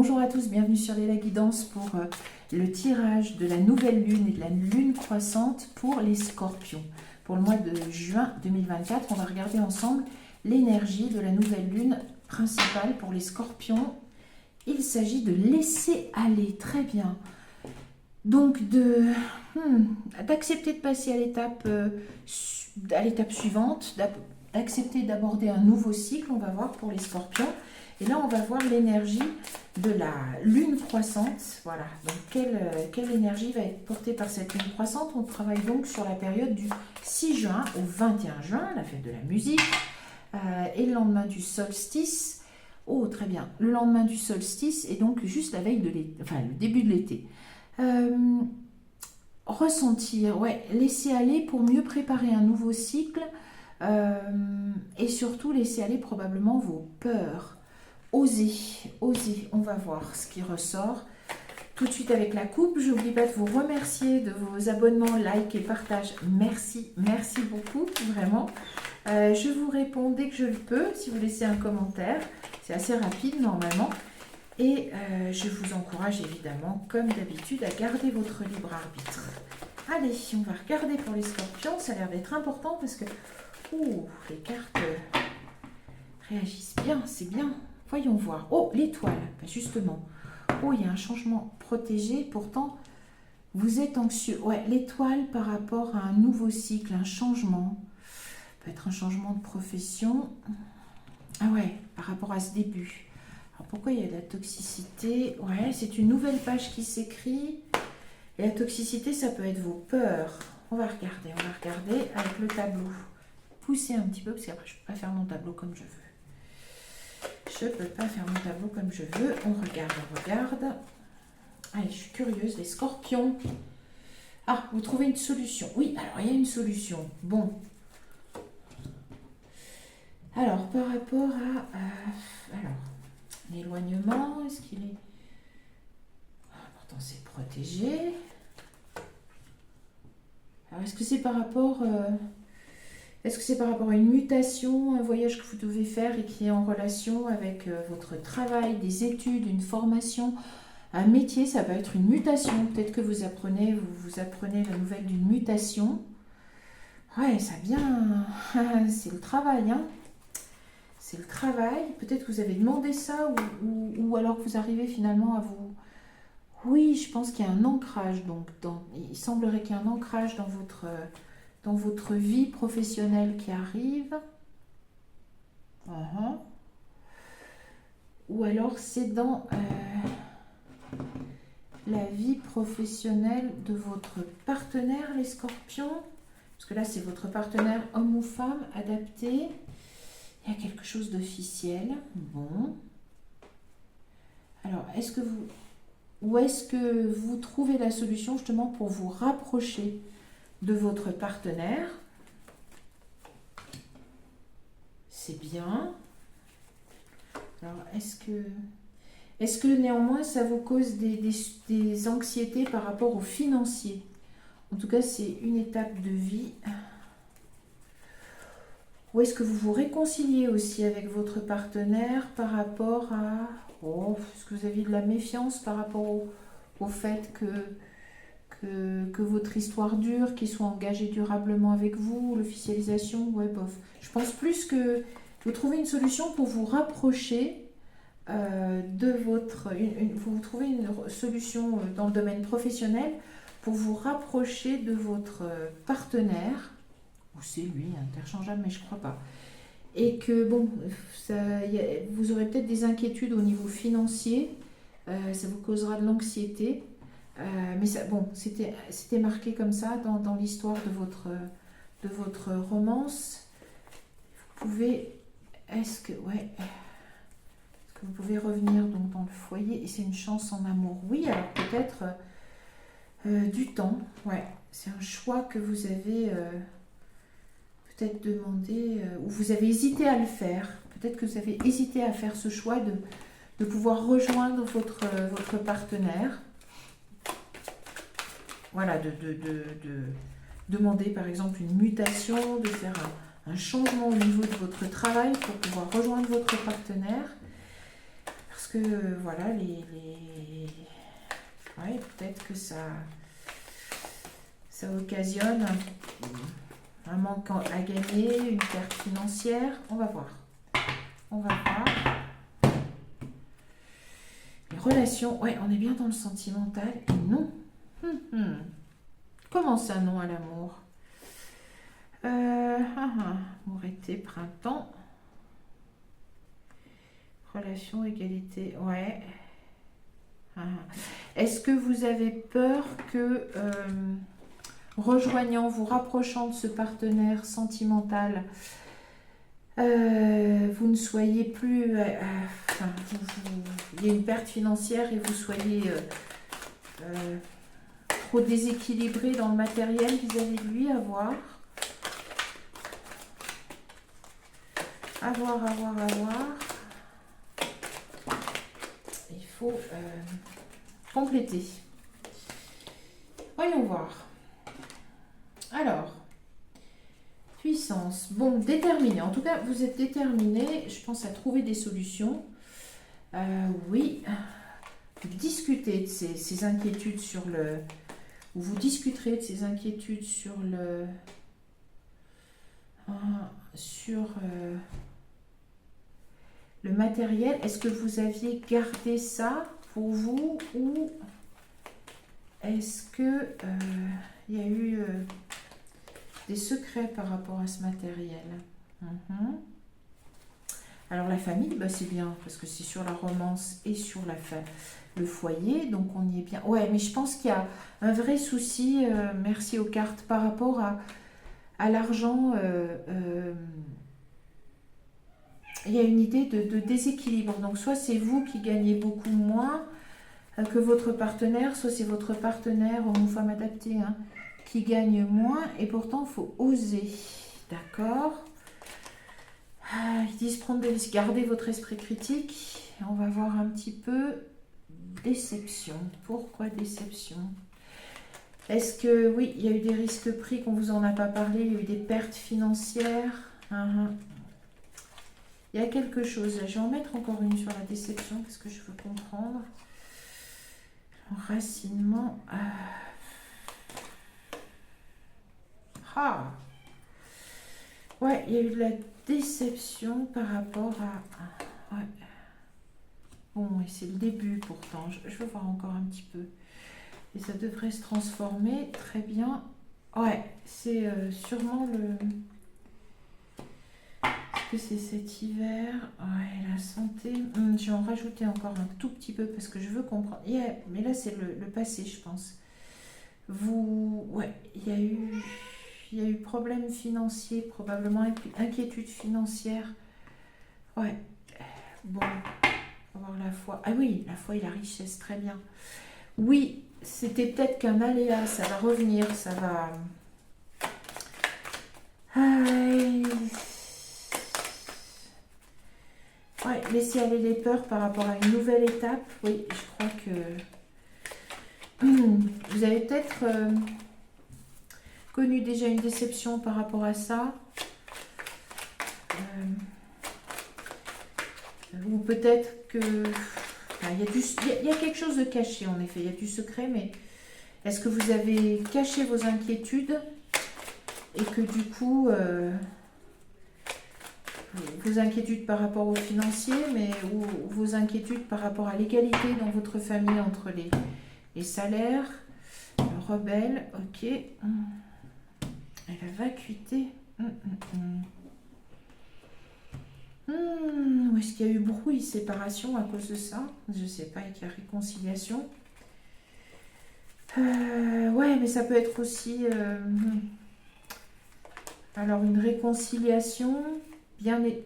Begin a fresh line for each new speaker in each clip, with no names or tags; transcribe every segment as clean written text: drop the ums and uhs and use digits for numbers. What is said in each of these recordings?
Bonjour à tous, bienvenue sur les Guidance pour le tirage de la nouvelle lune et de la lune croissante pour les scorpions. Pour le mois de juin 2024, on va regarder ensemble l'énergie de la nouvelle lune principale pour les scorpions. Il s'agit de laisser aller, très bien. Donc d'accepter de passer à l'étape suivante, d'accepter d'aborder un nouveau cycle, on va voir pour les scorpions. Et là, on va voir l'énergie de la lune croissante. Voilà, donc quelle énergie va être portée par cette lune croissante? On travaille donc sur la période du 6 juin au 21 juin, la fête de la musique, et le lendemain du solstice. Oh, très bien. Le lendemain du solstice est donc juste la veille de l'été, enfin le début de l'été. Ressentir, ouais, laisser aller pour mieux préparer un nouveau cycle et surtout laisser aller probablement vos peurs. Osez, on va voir ce qui ressort. Tout de suite avec la coupe, je n'oublie pas de vous remercier de vos abonnements, likes et partages. Merci beaucoup, vraiment. Je vous réponds dès que je le peux, si vous laissez un commentaire. C'est assez rapide normalement. Et je vous encourage évidemment, comme d'habitude, à garder votre libre arbitre. Allez, on va regarder pour les scorpions. Ça a l'air d'être important parce que les cartes réagissent bien, c'est bien. Voyons voir. Oh, l'étoile, justement. Oh, il y a un changement protégé. Pourtant, vous êtes anxieux. Ouais, l'étoile par rapport à un nouveau cycle, un changement. Peut être un changement de profession. Ah ouais, par rapport à ce début. Alors, pourquoi il y a de la toxicité? Ouais, c'est une nouvelle page qui s'écrit. Et la toxicité, ça peut être vos peurs. On va regarder avec le tableau. Poussez un petit peu, parce qu'après, je ne peux pas faire mon tableau comme je veux. Je ne peux pas faire mon tableau comme je veux. On regarde. Allez, je suis curieuse. Les scorpions. Ah, vous trouvez une solution. Oui, alors il y a une solution. Bon. Alors, par rapport à... l'éloignement, est-ce qu'il est... Pourtant, c'est protégé. Alors, est-ce que c'est par rapport... Est-ce que c'est par rapport à une mutation, un voyage que vous devez faire et qui est en relation avec votre travail, des études, une formation, un métier? Ça peut être une mutation. Peut-être que vous apprenez la nouvelle d'une mutation. Ouais, ça vient... c'est le travail, hein. C'est le travail. Peut-être que vous avez demandé ça ou alors que vous arrivez finalement à vous... Oui, je pense qu'il y a un ancrage. Donc, il semblerait qu'il y ait un ancrage dans votre vie professionnelle qui arrive. Ou alors c'est dans la vie professionnelle de votre partenaire, les scorpions. Parce que là, c'est votre partenaire, homme ou femme, adapté. Il y a quelque chose d'officiel. Bon. Alors, où est-ce que vous trouvez la solution justement pour vous rapprocher de votre partenaire? C'est bien. Alors, est-ce que néanmoins ça vous cause des anxiétés par rapport au financier? En tout cas, c'est une étape de vie. Ou est-ce que vous vous réconciliez aussi avec votre partenaire par rapport à... est-ce que vous avez de la méfiance par rapport au fait que votre histoire dure, qu'il soit engagé durablement avec vous, l'officialisation, ouais, bof. Je pense plus que vous trouvez une solution pour vous rapprocher de votre... vous trouvez une solution dans le domaine professionnel pour vous rapprocher de votre partenaire, ou c'est lui, interchangeable, mais je ne crois pas. Et que, bon, vous aurez peut-être des inquiétudes au niveau financier, ça vous causera de l'anxiété. Mais ça, bon, c'était marqué comme ça dans l'histoire de votre romance. Vous pouvez, est-ce que vous pouvez revenir donc dans le foyer et c'est une chance en amour? Oui, alors peut-être du temps. Ouais, c'est un choix que vous avez peut-être demandé ou vous avez hésité à le faire. Peut-être que vous avez hésité à faire ce choix de pouvoir rejoindre votre partenaire. Voilà, de demander par exemple une mutation, de faire un changement au niveau de votre travail pour pouvoir rejoindre votre partenaire. Parce que, voilà, ouais, peut-être que ça occasionne un manque à gagner, une perte financière. On va voir. On va voir. Les relations, ouais, on est bien dans le sentimental. Et non. Comment ça, non à l'amour? Amour, été, printemps. Relation, égalité, ouais. Est-ce que vous avez peur que, rejoignant, vous rapprochant de ce partenaire sentimental, vous ne soyez plus, il y a une perte financière et vous soyez trop déséquilibré dans le matériel vis-à-vis de lui? À voir. À voir. Il faut compléter. Voyons voir. Alors, puissance. Bon, déterminé. En tout cas, vous êtes déterminé, je pense, à trouver des solutions. Oui. Vous discutez de ces inquiétudes sur le... Ou vous discuterez de ces inquiétudes sur le... le matériel. Est-ce que vous aviez gardé ça pour vous ou est-ce que il y a eu des secrets par rapport à ce matériel? Alors la famille, bah, c'est bien parce que c'est sur la romance et sur le foyer, donc on y est bien. Ouais, mais je pense qu'il y a un vrai souci, merci aux cartes, par rapport à l'argent. Il y a une idée de déséquilibre. Donc soit c'est vous qui gagnez beaucoup moins que votre partenaire, soit c'est votre partenaire, homme ou femme adapté, hein, qui gagne moins, et pourtant il faut oser. D'accord. Ils disent prendre des risques, gardez votre esprit critique. On va voir un petit peu. Déception. Pourquoi déception? Est-ce que, oui, il y a eu des risques pris, qu'on vous en a pas parlé, il y a eu des pertes financières. Il y a quelque chose. Je vais en mettre encore une sur la déception parce que je veux comprendre. Enracinement. Ouais, il y a eu de la déception par rapport à... Ouais. Bon, et c'est le début pourtant. Je veux voir encore un petit peu. Et ça devrait se transformer. Très bien. Ouais, c'est sûrement le... Est-ce que c'est cet hiver? Ouais, la santé. Je vais en rajouter encore un tout petit peu parce que je veux comprendre. Yeah, mais là, c'est le passé, je pense. Ouais, il y a eu problème financier, probablement inquiétude financière. Ouais. Bon, on va voir la foi. Ah oui, la foi et la richesse, très bien. Oui, c'était peut-être qu'un aléa, ça va revenir, ça va... Ouais, laisser aller les peurs par rapport à une nouvelle étape. Oui, je crois que vous avez peut-être connu déjà une déception par rapport à ça. Ou peut-être que... il y a quelque chose de caché en effet, il y a du secret, mais est-ce que vous avez caché vos inquiétudes et que du coup... vos inquiétudes par rapport aux financiers, mais ou vos inquiétudes par rapport à l'égalité dans votre famille entre les salaires. Le rebelle, ok. Et la vacuité. Où est-ce qu'il y a eu brouille, séparation à cause de ça? Je ne sais pas, et qu'il y a réconciliation. Ouais, mais ça peut être aussi... alors, une réconciliation...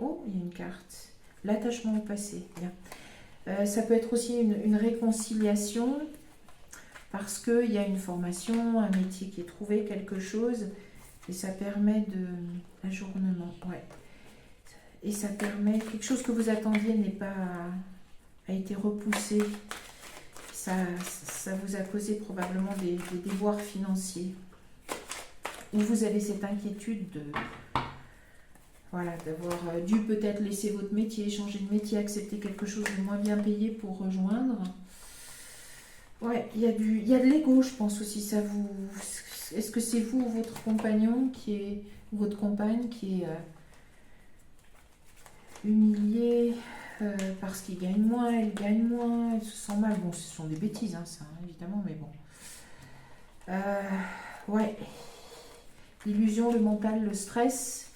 Oh, il y a une carte. L'attachement au passé. Bien. Ça peut être aussi une réconciliation parce qu'il y a une formation, un métier qui est trouvé, quelque chose, et ça permet de... Ajournement, ouais. Et ça permet... Quelque chose que vous attendiez a été repoussé. Ça vous a causé probablement des déboires financiers. Ou vous avez cette inquiétude de... voilà, d'avoir dû peut-être laisser votre métier, changer de métier, accepter quelque chose de moins bien payé pour rejoindre. Ouais, il y a de l'ego, je pense aussi. Ça vous, est-ce que c'est vous ou votre compagnon qui est, ou votre compagne qui est humiliée parce qu'il gagne moins, elle gagne moins, elle se sent mal. Bon, ce sont des bêtises, hein, ça, hein, évidemment, mais bon. Ouais, l'illusion, le mental, le stress.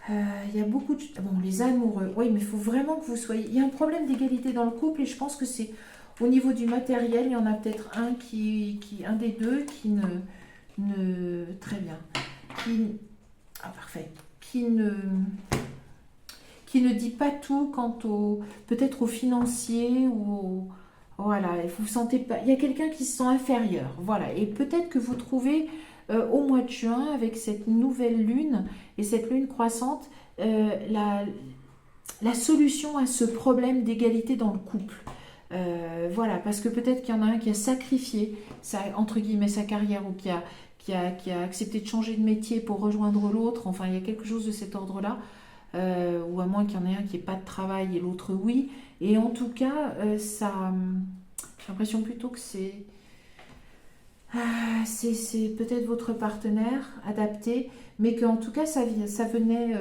Il y a beaucoup de... Bon, les amoureux, oui, mais il faut vraiment que vous soyez... Il y a un problème d'égalité dans le couple et je pense que c'est au niveau du matériel, il y en a peut-être un un des deux qui très bien, qui, ah parfait, qui ne dit pas tout quant au, peut-être au financier ou au, voilà, vous sentez pas, il y a quelqu'un qui se sent inférieur, voilà, et peut-être que vous trouvez au mois de juin avec cette nouvelle lune et cette lune croissante la solution à ce problème d'égalité dans le couple. Voilà, parce que peut-être qu'il y en a un qui a sacrifié entre guillemets sa carrière ou qui a accepté de changer de métier pour rejoindre l'autre. Enfin, il y a quelque chose de cet ordre-là. Ou à moins qu'il y en ait un qui n'ait pas de travail et l'autre oui. Et en tout cas, j'ai l'impression plutôt que c'est peut-être votre partenaire adapté, mais qu'en tout cas, ça venait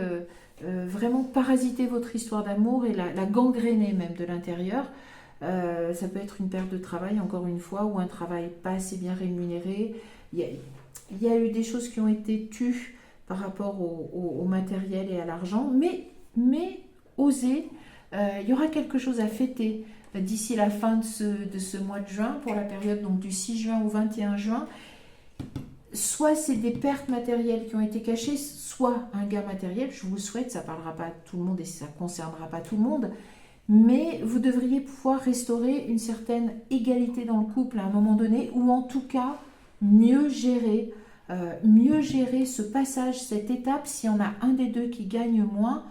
vraiment parasiter votre histoire d'amour et la gangréner même de l'intérieur. Ça peut être une perte de travail, encore une fois, ou un travail pas assez bien rémunéré. Il y a eu des choses qui ont été tues par rapport au matériel et à l'argent, mais osez, il y aura quelque chose à fêter d'ici la fin de ce mois de juin, pour la période donc du 6 juin au 21 juin. Soit c'est des pertes matérielles qui ont été cachées, soit un gain matériel, je vous le souhaite, ça ne parlera pas à tout le monde et ça ne concernera pas tout le monde, mais vous devriez pouvoir restaurer une certaine égalité dans le couple à un moment donné, ou en tout cas mieux gérer ce passage, cette étape. S'il y en a un des deux qui gagne moins,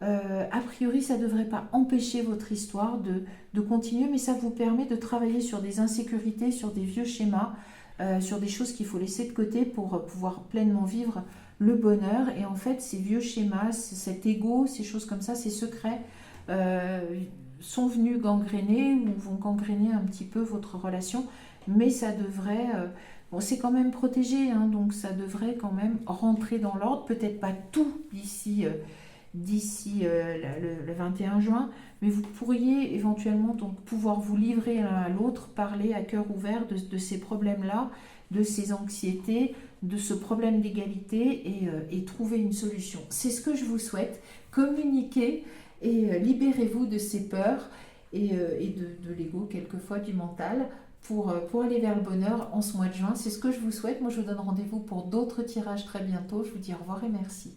a priori ça ne devrait pas empêcher votre histoire de continuer, mais ça vous permet de travailler sur des insécurités, sur des vieux schémas, sur des choses qu'il faut laisser de côté pour pouvoir pleinement vivre le bonheur. Et en fait, ces vieux schémas, cet ego, ces choses comme ça, ces secrets sont venus gangréner ou vont gangréner un petit peu votre relation, mais ça devrait... bon, c'est quand même protégé, hein, donc ça devrait quand même rentrer dans l'ordre, peut-être pas tout d'ici le 21 juin, mais vous pourriez éventuellement donc pouvoir vous livrer l'un à l'autre, parler à cœur ouvert de ces problèmes-là, de ces anxiétés, de ce problème d'égalité et trouver une solution. C'est ce que je vous souhaite. Communiquez et libérez-vous de ces peurs et de l'ego, quelquefois du mental, pour aller vers le bonheur en ce mois de juin. C'est ce que je vous souhaite. Moi, je vous donne rendez-vous pour d'autres tirages très bientôt. Je vous dis au revoir et merci.